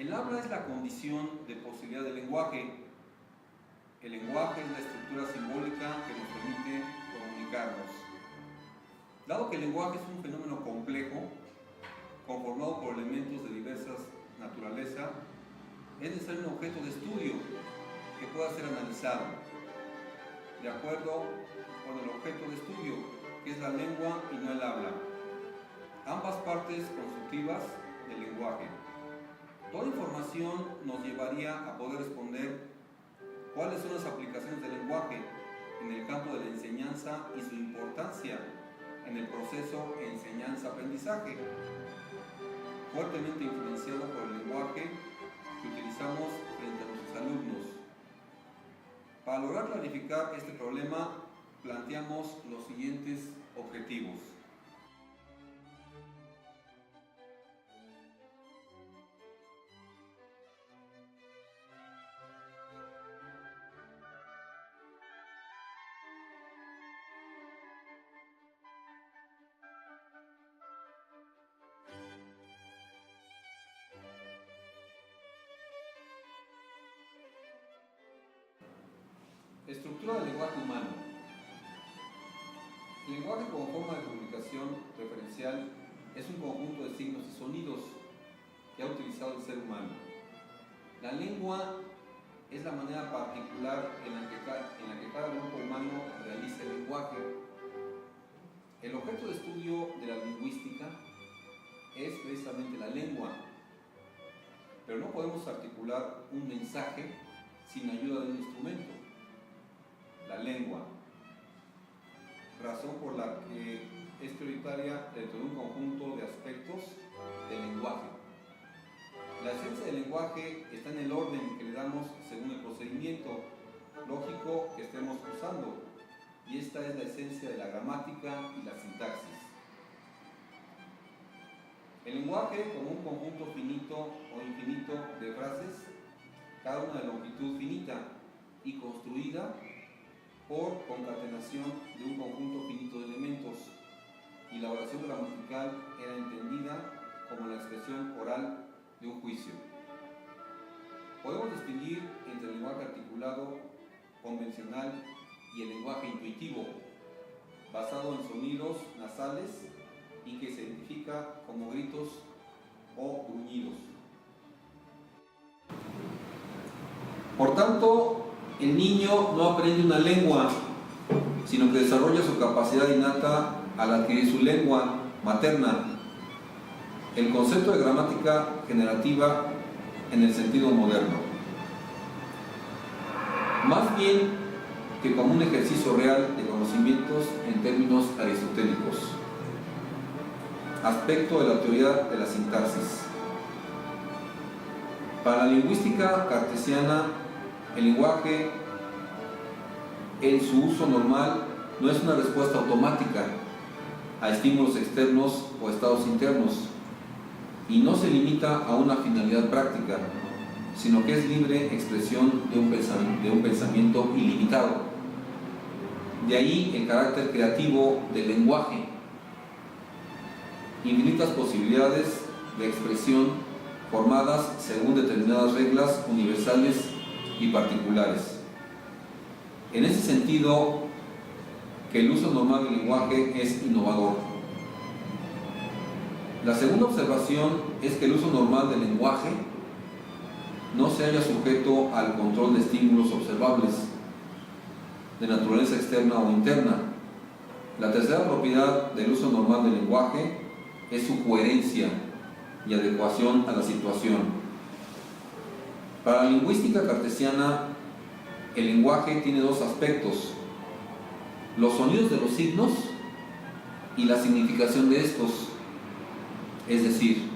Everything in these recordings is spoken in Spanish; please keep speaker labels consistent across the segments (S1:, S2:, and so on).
S1: El habla es la condición de posibilidad del lenguaje. El lenguaje es la estructura simbólica que nos permite comunicarnos. Dado que el lenguaje es un fenómeno complejo, conformado por elementos de diversas naturaleza, es necesario un objeto de estudio que pueda ser analizado, de acuerdo con el objeto de estudio, que es la lengua y no el habla. Ambas partes constitutivas del lenguaje. Toda información nos llevaría a poder responder cuáles son las aplicaciones del lenguaje en el campo de la enseñanza y su importancia en el proceso enseñanza-aprendizaje, fuertemente influenciado por el lenguaje que utilizamos frente a nuestros alumnos. Para lograr clarificar este problema, planteamos los siguientes objetivos. Estructura del lenguaje humano. El lenguaje como forma de comunicación referencial es un conjunto de signos y sonidos que ha utilizado el ser humano. La lengua es la manera particular en la que cada grupo humano realiza el lenguaje. El objeto de estudio de la lingüística es precisamente la lengua, pero no podemos articular un mensaje sin ayuda de un instrumento. La lengua, razón por la que es prioritaria dentro de un conjunto de aspectos del lenguaje. La esencia del lenguaje está en el orden que le damos según el procedimiento lógico que estemos usando, y esta es la esencia de la gramática y la sintaxis. El lenguaje como un conjunto finito o infinito de frases, cada una de longitud finita y construida por concatenación de un conjunto finito de elementos, y la oración gramatical era entendida como la expresión oral de un juicio. Podemos distinguir entre el lenguaje articulado convencional y el lenguaje intuitivo, basado en sonidos nasales y que se identifica como gritos o gruñidos. Por tanto, el niño no aprende una lengua, sino que desarrolla su capacidad innata al adquirir su lengua materna. El concepto de gramática generativa en el sentido moderno. Más bien que como un ejercicio real de conocimientos en términos aristotélicos. Aspecto de la teoría de la sintaxis. Para la lingüística cartesiana, el lenguaje en su uso normal no es una respuesta automática a estímulos externos o estados internos, y no se limita a una finalidad práctica, sino que es libre expresión de un pensamiento ilimitado. De ahí el carácter creativo del lenguaje, infinitas posibilidades de expresión formadas según determinadas reglas universales y particulares. En ese sentido, que el uso normal del lenguaje es innovador. La segunda observación es que el uso normal del lenguaje no se halla sujeto al control de estímulos observables de naturaleza externa o interna. La tercera propiedad del uso normal del lenguaje es su coherencia y adecuación a la situación. Para la lingüística cartesiana, el lenguaje tiene dos aspectos: los sonidos de los signos y la significación de estos, es decir,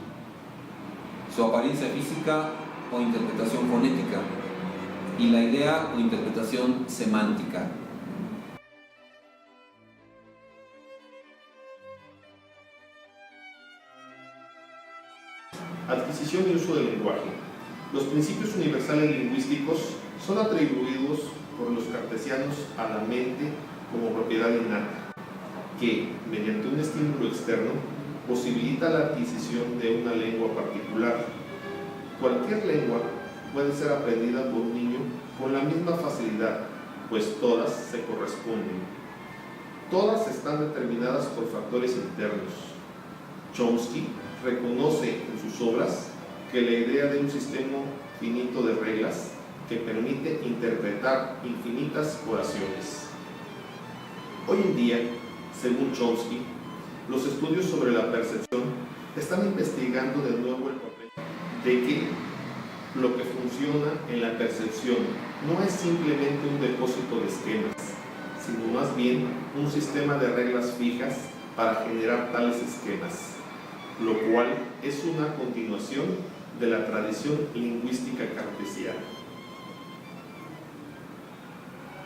S1: su apariencia física o interpretación fonética, y la idea o interpretación semántica.
S2: Adquisición y uso del lenguaje. Los principios universales lingüísticos son atribuidos por los cartesianos a la mente como propiedad innata, que, mediante un estímulo externo, posibilita la adquisición de una lengua particular, Cualquier lengua puede ser aprendida por un niño con la misma facilidad, pues todas se corresponden. Todas están determinadas por factores internos. Chomsky reconoce en sus obras que la idea de un sistema finito de reglas que permite interpretar infinitas oraciones. Hoy en día, según Chomsky, los estudios sobre la percepción están investigando de nuevo el papel de que lo que funciona en la percepción no es simplemente un depósito de esquemas, sino más bien un sistema de reglas fijas para generar tales esquemas, lo cual es una continuación de la tradición lingüística cartesiana.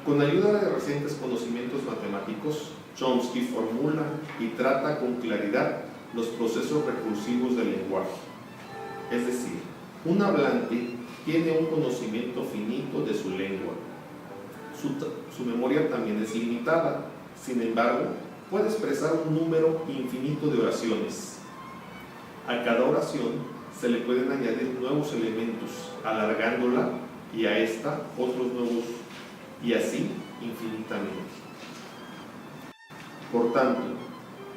S2: Con ayuda de recientes conocimientos matemáticos, Chomsky formula y trata con claridad los procesos recursivos del lenguaje. Es decir, un hablante tiene un conocimiento finito de su lengua. Su memoria también es limitada. Sin embargo, puede expresar un número infinito de oraciones. A cada oración se le pueden añadir nuevos elementos, alargándola, y a esta otros nuevos, y así infinitamente. Por tanto,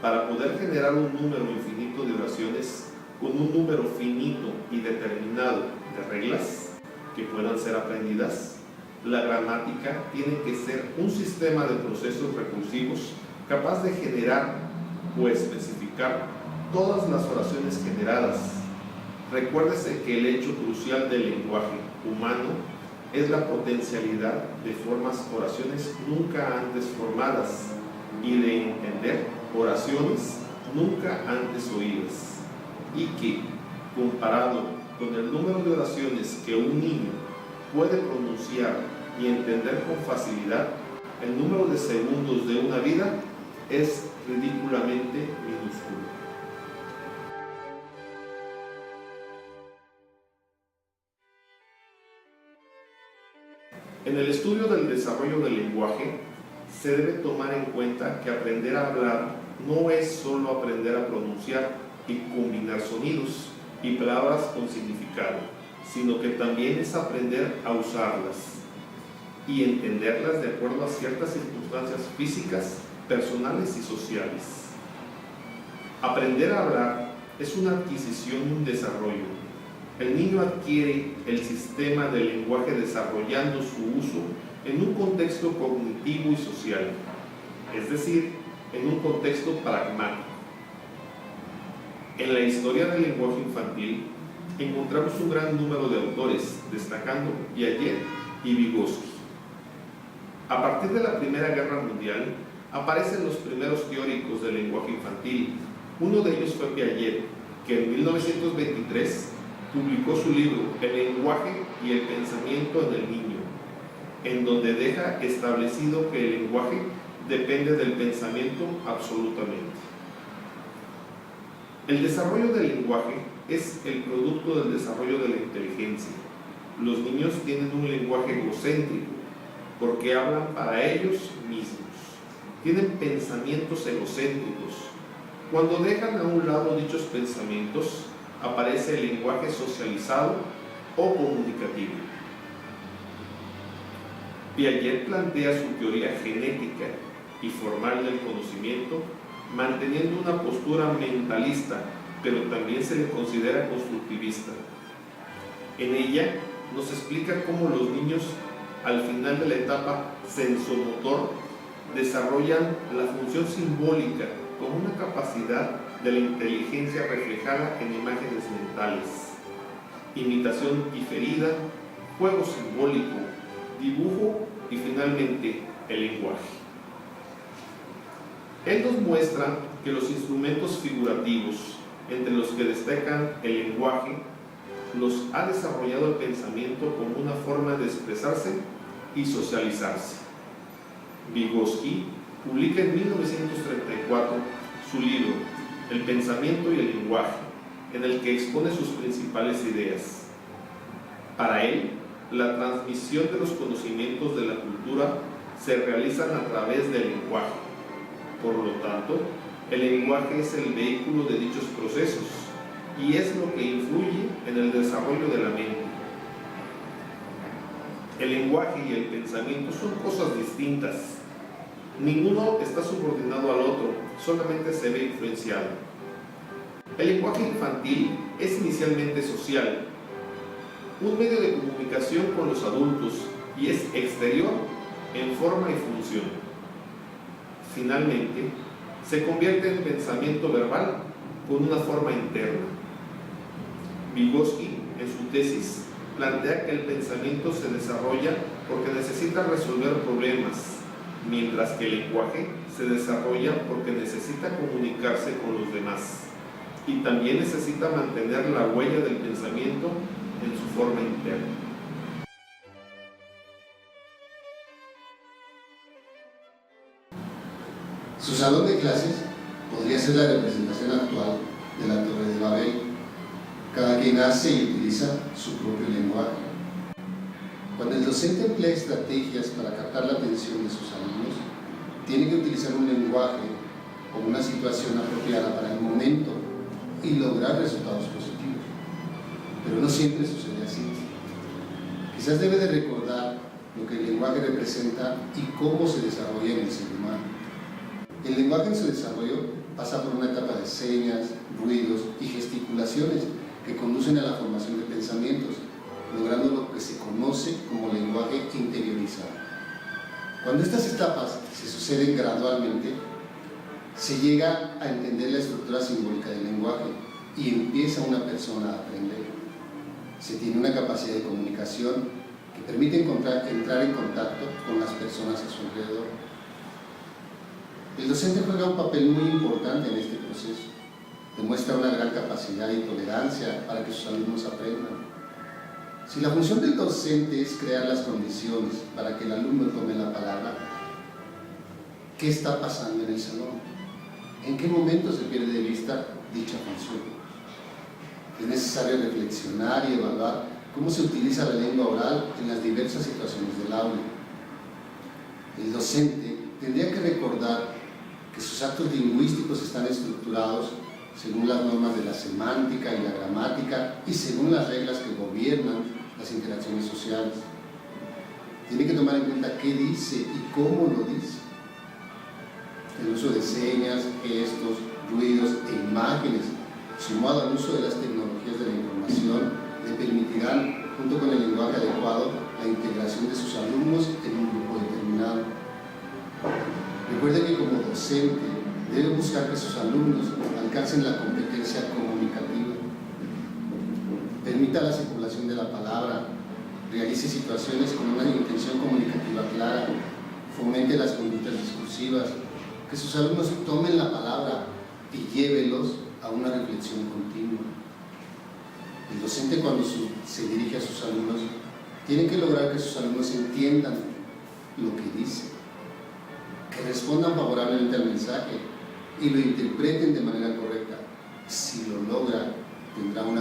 S2: para poder generar un número infinito de oraciones con un número finito y determinado de reglas que puedan ser aprendidas, la gramática tiene que ser un sistema de procesos recursivos capaz de generar o especificar todas las oraciones generadas. Recuérdese que el hecho crucial del lenguaje humano es la potencialidad de formar oraciones nunca antes formadas y de entender oraciones nunca antes oídas, y que, comparado con el número de oraciones que un niño puede pronunciar y entender con facilidad, el número de segundos de una vida es ridículamente minúsculo. En el estudio del desarrollo del lenguaje, se debe tomar en cuenta que aprender a hablar no es solo aprender a pronunciar y combinar sonidos y palabras con significado, sino que también es aprender a usarlas y entenderlas de acuerdo a ciertas circunstancias físicas, personales y sociales. Aprender a hablar es una adquisición y un desarrollo. El niño adquiere el sistema del lenguaje desarrollando su uso en un contexto cognitivo y social, es decir, en un contexto pragmático. En la historia del lenguaje infantil encontramos un gran número de autores, destacando Piaget y Vygotsky. A partir de la Primera Guerra Mundial aparecen los primeros teóricos del lenguaje infantil. Uno de ellos fue Piaget, que en 1923 publicó su libro El lenguaje y el pensamiento en el niño, en donde deja establecido que el lenguaje depende del pensamiento absolutamente. El desarrollo del lenguaje es el producto del desarrollo de la inteligencia. Los niños tienen un lenguaje egocéntrico porque hablan para ellos mismos. Tienen pensamientos egocéntricos. Cuando dejan a un lado dichos pensamientos, aparece el lenguaje socializado o comunicativo. Piaget plantea su teoría genética y formal del conocimiento, manteniendo una postura mentalista, pero también se le considera constructivista. En ella nos explica cómo los niños, al final de la etapa sensomotor, desarrollan la función simbólica como una capacidad de la inteligencia reflejada en imágenes mentales, imitación diferida, juego simbólico, dibujo y finalmente el lenguaje. Él nos muestra que los instrumentos figurativos, entre los que destacan el lenguaje, los ha desarrollado el pensamiento como una forma de expresarse y socializarse. Vygotsky publica en 1934 su libro El pensamiento y el lenguaje, en el que expone sus principales ideas. Para él, la transmisión de los conocimientos de la cultura se realizan a través del lenguaje. Por lo tanto, el lenguaje es el vehículo de dichos procesos y es lo que influye en el desarrollo de la mente. El lenguaje y el pensamiento son cosas distintas. Ninguno está subordinado al otro, solamente se ve influenciado. El lenguaje infantil es inicialmente social, un medio de comunicación con los adultos, y es exterior en forma y función. Finalmente, se convierte en pensamiento verbal con una forma interna. Vygotsky, en su tesis, plantea que el pensamiento se desarrolla porque necesita resolver problemas, mientras que el lenguaje se desarrolla porque necesita comunicarse con los demás y también necesita mantener la huella del pensamiento en su forma interna.
S3: Su salón de clases podría ser la representación actual de la Torre de Babel. Cada quien hace y utiliza su propio lenguaje. Cuando el docente emplea estrategias para captar la atención de sus alumnos, tiene que utilizar un lenguaje o una situación apropiada para el momento y lograr resultados positivos. Pero no siempre sucede así. Quizás debe de recordar lo que el lenguaje representa y cómo se desarrolla en el ser humano. El lenguaje en su desarrollo pasa por una etapa de señas, ruidos y gesticulaciones que conducen a la formación de pensamientos, logrando lo que se conoce como lenguaje interiorizado. Cuando estas etapas se suceden gradualmente, se llega a entender la estructura simbólica del lenguaje y empieza una persona a aprender. Se tiene una capacidad de comunicación que permite entrar en contacto con las personas a su alrededor. El docente juega un papel muy importante en este proceso. Demuestra una gran capacidad y tolerancia para que sus alumnos aprendan. Si la función del docente es crear las condiciones para que el alumno tome la palabra, ¿qué está pasando en el salón? ¿En qué momento se pierde de vista dicha función? Es necesario reflexionar y evaluar cómo se utiliza la lengua oral en las diversas situaciones del aula. El docente tendría que recordar que sus actos lingüísticos están estructurados según las normas de la semántica y la gramática y según las reglas que gobiernan las interacciones sociales. Tiene que tomar en cuenta qué dice y cómo lo dice. El uso de señas, gestos, ruidos e imágenes, sumado al uso de las tecnologías de la información, le permitirán, junto con el lenguaje adecuado, la integración de sus alumnos en un grupo determinado. Recuerde que como docente debe buscar que sus alumnos alcancen la competencia comunicativa. Permita la circulación de la palabra, realice situaciones con una intención comunicativa clara, fomente las conductas discursivas, que sus alumnos tomen la palabra y llévelos a una reflexión continua. El docente, cuando se dirige a sus alumnos, tiene que lograr que sus alumnos entiendan lo que dice, que respondan favorablemente al mensaje y lo interpreten de manera correcta. Si lo logra, tendrá una